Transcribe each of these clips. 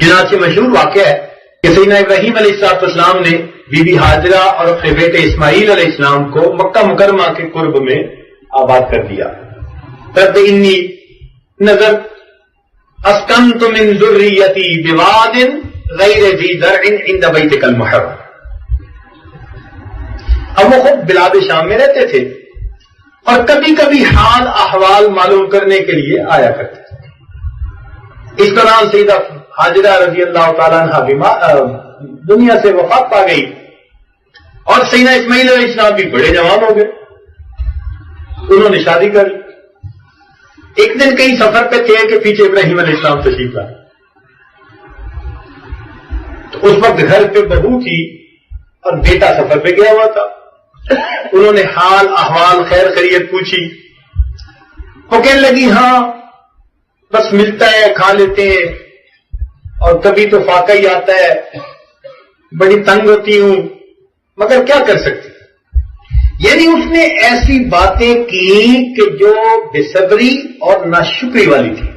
چنانچہ مشہور واقعہ ہے کہ سیدنا ابراہیم علیہ السلام نے بی بی ہاجرہ اور اپنے بیٹے اسماعیل علیہ السلام کو مکہ مکرمہ کے قرب میں آباد کر دیا. رب انی نظر اسکنت من ذریتی بواد غیر ذی زرع عند بیتک المحرم. اب وہ خود بلاد شام میں رہتے تھے اور کبھی کبھی حال احوال معلوم کرنے کے لیے آیا کرتے تھے. اس دوران سیدہ ہاجرہ رضی اللہ تعالیٰ عنہ دنیا سے وفات پا گئی اور سیدنا اسماعیل علیہ السلام بھی بڑے جوان ہو گئے. انہوں نے شادی کر لی. ایک دن کہیں سفر پہ تھے کہ پیچھے ابراہیم علیہ السلام تشریف لائے. تو اس وقت گھر پہ بہو تھی اور بیٹا سفر پہ گیا ہوا تھا. انہوں نے حال احوال خیر خیریت پوچھی. وہ کہنے لگی ہاں بس ملتا ہے کھا لیتے ہیں اور کبھی تو فاقہ ہی آتا ہے, بڑی تنگ ہوتی ہوں مگر کیا کر سکتی. یعنی اس نے ایسی باتیں کی کہ جو بے صبری اور ناشکری والی تھی.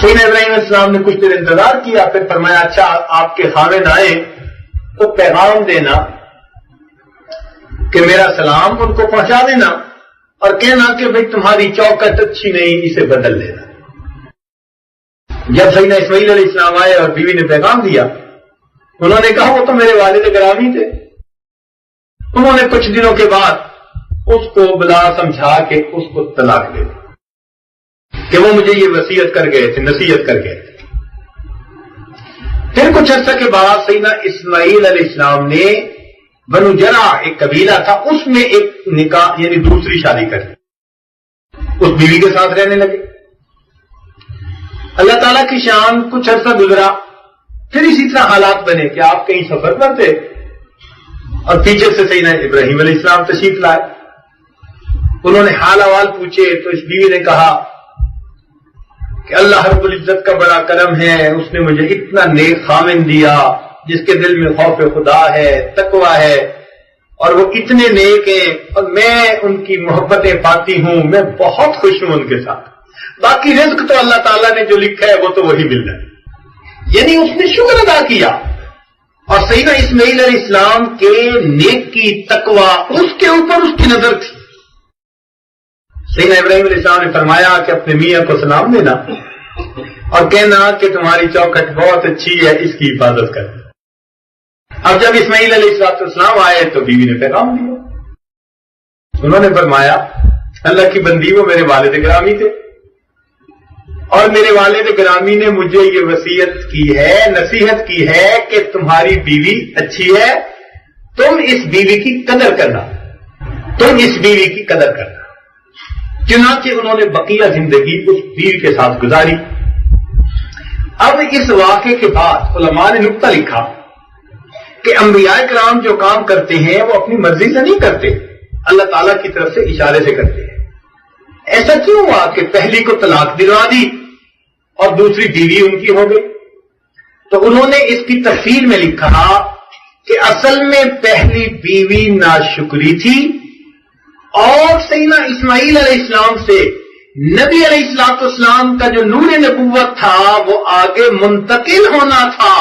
سیدنا ابراہیم علیہ السلام نے کچھ دیر انتظار کیا, پھر فرمایا اچھا آپ کے خاوند آئے تو پیغام دینا کہ میرا سلام ان کو پہنچا دینا اور کہنا کہ بھئی تمہاری چوکٹ اچھی نہیں, اسے بدل دینا. جب سیدنا اسماعیل علیہ السلام آئے اور بیوی نے پیغام دیا, انہوں نے کہا وہ تو میرے والد گرامی تھے. انہوں نے کچھ دنوں کے بعد اس کو بلا سمجھا کے اس کو طلاق دے دی کہ وہ مجھے یہ وصیت کر گئے تھے, نصیحت کر گئے تھے. پھر کچھ عرصہ کے بعد سیدنا اسماعیل علیہ السلام نے بنو جرع ایک قبیلہ تھا, اس میں ایک نکاح یعنی دوسری شادی کر دی. اس بیوی کے ساتھ رہنے لگے. اللہ تعالیٰ کی شان, کچھ عرصہ گزرا, پھر اسی طرح حالات بنے کہ آپ کہیں سفر پر تھے اور پیچھے سے سیدنا ابراہیم علیہ السلام تشریف لائے. انہوں نے حال احوال پوچھے تو اس بیوی نے کہا کہ اللہ رب العزت کا بڑا کرم ہے, اس نے مجھے اتنا نیک خاوند دیا جس کے دل میں خوف خدا ہے, تقوی ہے, اور وہ اتنے نیک ہیں اور میں ان کی محبتیں پاتی ہوں, میں بہت خوش ہوں ان کے ساتھ. باقی رزق تو اللہ تعالیٰ نے جو لکھا ہے وہ تو وہی مل رہا ہے. یعنی اس نے شکر ادا کیا اور سیدنا اسماعیل علیہ السلام کے نیکی تقوی اس کے اوپر اس کی نظر تھی. سیدنا ابراہیم علیہ السلام نے فرمایا کہ اپنے میاں کو سلام دینا اور کہنا کہ تمہاری چوکٹ بہت اچھی ہے, اس کی حفاظت کرنا. اب جب اسماعیل علیہ السلام آئے تو بیوی نے پیغام دیا. انہوں نے فرمایا اللہ کی بندی وہ میرے والد گرامی تھے اور میرے والد گرامی نے مجھے یہ وصیت کی ہے, نصیحت کی ہے کہ تمہاری بیوی اچھی ہے, تم اس بیوی کی قدر کرنا, تم اس بیوی کی قدر کرنا. چنانچہ انہوں نے بقیہ زندگی اس بیوی کے ساتھ گزاری. اب اس واقعے کے بعد علماء نے نقطہ لکھا کہ انبیاء کرام جو کام کرتے ہیں وہ اپنی مرضی سے نہیں کرتے, اللہ تعالیٰ کی طرف سے اشارے سے کرتے ہیں. ایسا کیوں ہوا کہ پہلی کو طلاق دلوا دی اور دوسری بیوی ان کی ہو گئی؟ تو انہوں نے اس کی تفصیل میں لکھا کہ اصل میں پہلی بیوی ناشکری تھی اور سیدنا اسماعیل علیہ السلام سے نبی علیہ السلام کا جو نور نبوت تھا وہ آگے منتقل ہونا تھا.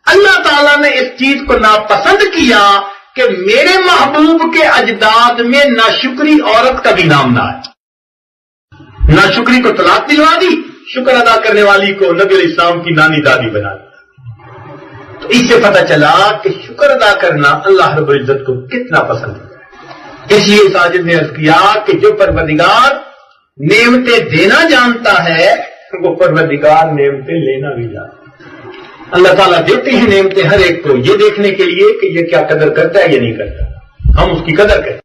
اللہ تعالیٰ نے اس چیز کو ناپسند کیا کہ میرے محبوب کے اجداد میں ناشکری عورت کا بھی نام نہ ہے. ناشکری کو طلاق دلوا دی, شکر ادا کرنے والی کو نبی علیہ السلام کی نانی دادی بنا دیا. تو اس سے پتہ چلا کہ شکر ادا کرنا اللہ رب العزت کو کتنا پسند ہے. اس لیے ساجد نے عرض کیا کہ جو پروردگار نعمتیں دینا جانتا ہے وہ پروردگار نعمتیں لینا بھی جانتا ہے. اللہ تعالیٰ دیتے ہیں نعمتیں ہر ایک کو یہ دیکھنے کے لیے کہ یہ کیا قدر کرتا ہے یا نہیں کرتا, ہم اس کی قدر کریں.